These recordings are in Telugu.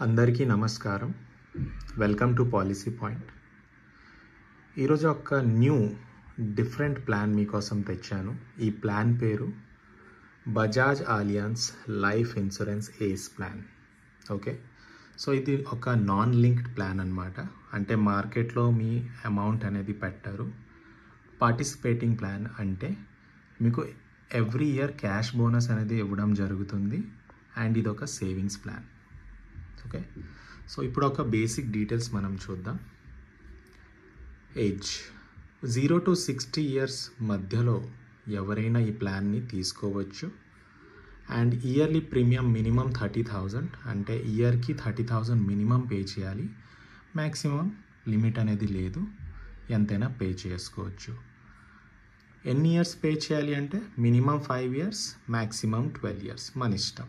అందరికీ నమస్కారం. Welcome to policy point. ఈరోజు ఒక డిఫరెంట్ ప్లాన్ మీకోసం తెచ్చాను. ఈ ప్లాన్ పేరు బజాజ్ అలియాన్స్ లైఫ్ ఇన్సూరెన్స్ ఏస్ ప్లాన్. ఓకే, సో ఇది ఒక నాన్ లింక్డ్ ప్లాన్ అన్నమాట. అంటే మార్కెట్లో మీ అమౌంట్ అనేది పెట్టారు. పార్టిసిపేటింగ్ ప్లాన్ అంటే మీకు ఎవ్రీ ఇయర్ క్యాష్ బోనస్ అనేది ఇవ్వడం జరుగుతుంది. అండ్ ఇది ఒక సేవింగ్స్ ప్లాన్. ఓకే, సో ఇప్పుడు ఒక బేసిక్ డీటెయిల్స్ మనం చూద్దాం. ఏజ్ 0 to 60 ఇయర్స్ మధ్యలో ఎవరైనా ఈ ప్లాన్ని తీసుకోవచ్చు. అండ్ ఇయర్లీ ప్రీమియం మినిమం 30,000, అంటే ఇయర్కి 30,000 మినిమం పే చేయాలి. మ్యాక్సిమం లిమిట్ అనేది లేదు, ఎంతైనా పే చేసుకోవచ్చు. ఎన్ని ఇయర్స్ పే చేయాలి అంటే మినిమం 5 ఇయర్స్, మ్యాక్సిమం 12 ఇయర్స్, మన ఇష్టం.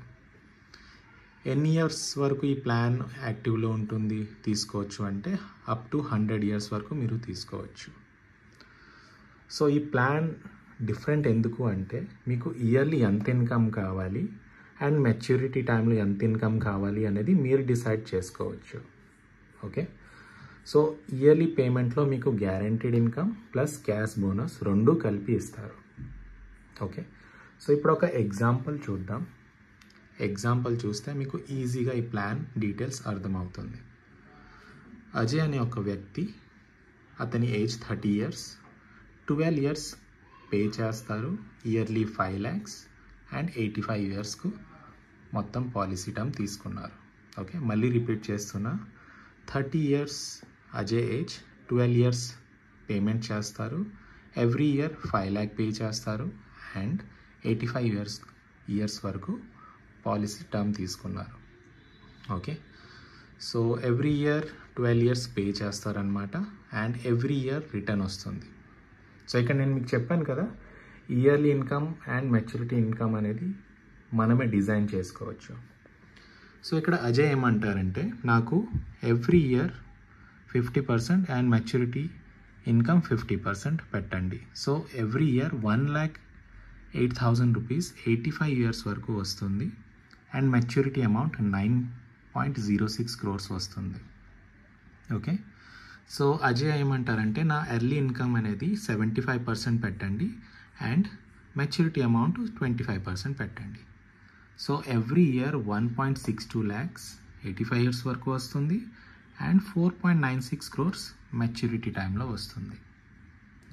ఎన్ని ఇయర్స్ వరకు ఈ ప్లాన్ యాక్టివ్లో ఉంటుంది తీసుకోవచ్చు అంటే అప్ టు 100 ఇయర్స్ వరకు మీరు తీసుకోవచ్చు. సో ఈ ప్లాన్ డిఫరెంట్ ఎందుకు అంటే మీకు ఇయర్లీ ఎంత ఇన్కమ్ కావాలి అండ్ మెచ్యూరిటీ టైంలో ఎంత ఇన్కమ్ కావాలి అనేది మీరు డిసైడ్ చేసుకోవచ్చు. ఓకే, సో ఇయర్లీ పేమెంట్లో మీకు guaranteed income plus cash bonus రెండు కలిపి ఇస్తారు. ఓకే, సో ఇప్పుడు ఒక ఎగ్జాంపుల్ చూద్దాం. ఎగ్జాంపుల్ చూస్తే మీకు ఈజీగా ఈ ప్లాన్ డీటెయిల్స్ అర్థమవుతుంది. అజయ్ అనే ఒక వ్యక్తి, అతని ఏజ్ 30 ఇయర్స్, 12 ఇయర్స్ పే చేస్తారు. ఇయర్లీ 5 lakhs అండ్ 85 ఇయర్స్కు మొత్తం పాలసీ టర్మ్ తీసుకున్నారు. ఓకే, మళ్ళీ రిపీట్ చేస్తున్నా. 30 years Ajay age, 12 years payment చేస్తారు. ఎవ్రీ ఇయర్ 5 lakh పే చేస్తారు. అండ్ 85 ఇయర్స్ వరకు పాలసీ టర్మ్ తీసుకున్నారు. Okay, so every year 12 years pay చేస్తారనమాట. అండ్ ఎవ్రీ ఇయర్ రిటర్న్ వస్తుంది. సో ఇక్కడ నేను మీకు చెప్పాను కదా, yearly income and maturity income అనేది మనమే డిజైన్ చేసుకోవచ్చు. సో ఇక్కడ అజయ్ ఏమంటారంటే నాకు every year 50% and maturity income 50% పెట్టండి. So every year 1,08,000 rupees 85 years వరకు వస్తుంది. అండ్ మెచ్యూరిటీ అమౌంట్ 9.06 crores వస్తుంది. ఓకే, సో అజయ్ ఏమంటారంటే నా ఎర్లీ ఇన్కమ్ అనేది 75% పెట్టండి అండ్ మెచ్యూరిటీ అమౌంట్ 25% పెట్టండి. So every year 1.62 lakhs 85 years వరకు వస్తుంది. అండ్ 4.96 crores మెచ్యూరిటీ టైంలో వస్తుంది.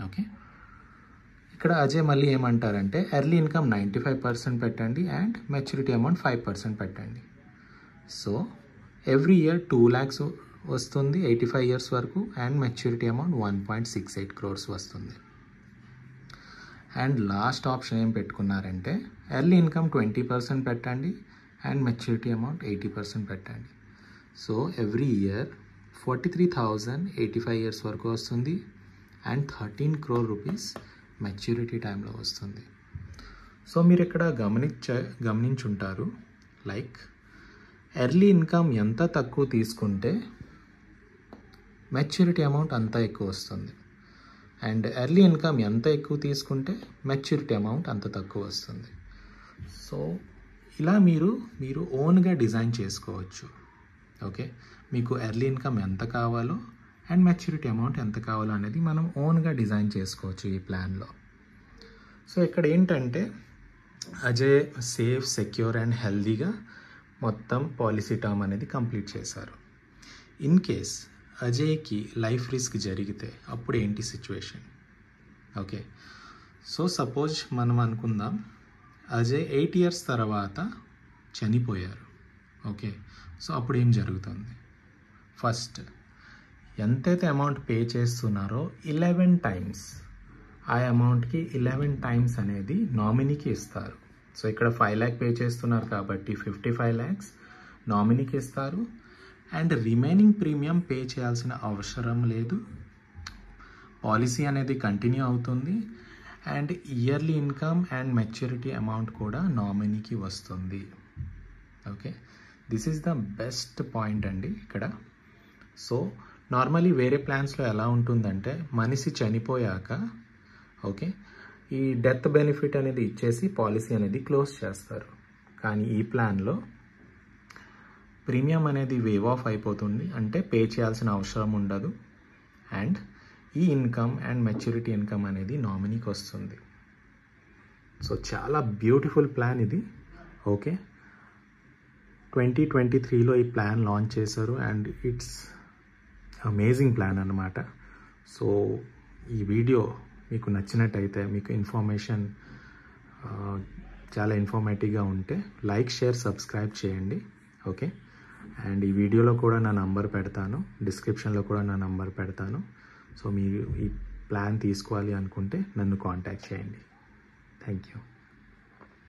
ఓకే, ఇక్కడ అజయ్ మళ్ళీ ఏమంటారంటే ఎర్లీ ఇన్కమ్ 95% పెట్టండి అండ్ మెచ్యూరిటీ అమౌంట్ 5% పెట్టండి. సో ఎవ్రీ ఇయర్ 2 lakhs వస్తుంది 85 ఇయర్స్ వరకు. అండ్ మెచ్యూరిటీ అమౌంట్ 1.68 crores వస్తుంది. అండ్ లాస్ట్ ఆప్షన్ ఏం పెట్టుకున్నారంటే ఎర్లీ ఇన్కమ్ 20% పెట్టండి అండ్ మెచ్యూరిటీ అమౌంట్ 80% పెట్టండి. సో ఎవ్రీ ఇయర్ 43,085 ఇయర్స్ వరకు వస్తుంది. అండ్ 13 crore రూపీస్ మెచ్యూరిటీ టైంలో వస్తుంది. సో మీరు ఇక్కడ గమనించుంటారు, లైక్ ఎర్లీ ఇన్కమ్ ఎంత తక్కువ తీసుకుంటే మెచ్యూరిటీ అమౌంట్ అంత ఎక్కువ వస్తుంది. అండ్ ఎర్లీ ఇన్కమ్ ఎంత ఎక్కువ తీసుకుంటే మెచ్యూరిటీ అమౌంట్ అంత తక్కువ వస్తుంది. సో ఇలా మీరు ఓన్గా డిజైన్ చేసుకోవచ్చు. ఓకే, మీకు ఎర్లీ ఇన్కమ్ ఎంత కావాలో అండ్ మెచ్యూరిటీ అమౌంట్ ఎంత కావాలో అనేది మనం ఓన్గా డిజైన్ చేసుకోవచ్చు ఈ ప్లాన్లో. సో ఇక్కడ ఏంటంటే అజయ్ సేఫ్, సెక్యూర్ అండ్ హెల్దీగా మొత్తం పాలసీ టర్మ్ అనేది కంప్లీట్ చేశారు. ఇన్ కేస్ అజయ్కి లైఫ్ రిస్క్ జరిగితే అప్పుడు ఏంటి సిచ్యువేషన్? ఓకే, సో సపోజ్ మనం అనుకుందాం అజయ్ 8 ఇయర్స్ తర్వాత చనిపోయారు. ఓకే, సో అప్పుడు ఏం జరుగుతుంది? ఫస్ట్ ఎంతైతే అమౌంట్ పే చేస్తున్నారో 11 times ఆ అమౌంట్కి 11 times అనేది నామినీకి ఇస్తారు. సో ఇక్కడ 5 lakh పే చేస్తున్నారు కాబట్టి 55 lakhs నామినీకి ఇస్తారు. అండ్ రిమైనింగ్ ప్రీమియం పే చేయాల్సిన అవసరం లేదు. పాలసీ అనేది కంటిన్యూ అవుతుంది. And yearly income and maturity amount కూడా నామినీకి వస్తుంది. Okay, this is the best point అండి ఇక్కడ. సో నార్మలీ వేరే ప్లాన్స్లో ఎలా ఉంటుందంటే మనిషి చనిపోయాక ఓకే ఈ డెత్ బెనిఫిట్ అనేది ఇచ్చేసి పాలసీ అనేది క్లోజ్ చేస్తారు. కానీ ఈ ప్లాన్లో ప్రీమియం అనేది వేవ్ ఆఫ్ అయిపోతుంది, అంటే పే చేయాల్సిన అవసరం ఉండదు. అండ్ ఈ ఇన్కమ్ అండ్ మెచ్యూరిటీ ఇన్కమ్ అనేది నామినీకి వస్తుంది. సో చాలా బ్యూటిఫుల్ ప్లాన్ ఇది. ఓకే, 2023లో ఈ ప్లాన్ లాంచ్ చేశారు అండ్ ఇట్స్ అమేజింగ్ ప్లాన్ అన్నమాట. సో ఈ వీడియో మీకు నచ్చినట్టయితే, మీకు ఇన్ఫర్మేషన్ చాలా ఇన్ఫర్మేటివ్గా ఉంటే లైక్, షేర్, సబ్స్క్రైబ్ చేయండి. ఓకే, అండ్ ఈ వీడియోలో కూడా నా నంబర్ పెడతాను, డిస్క్రిప్షన్లో కూడా నా నంబర్ పెడతాను. సో మీరు ఈ ప్లాన్ తీసుకోవాలి అనుకుంటే నన్ను కాంటాక్ట్ చేయండి. Thank you.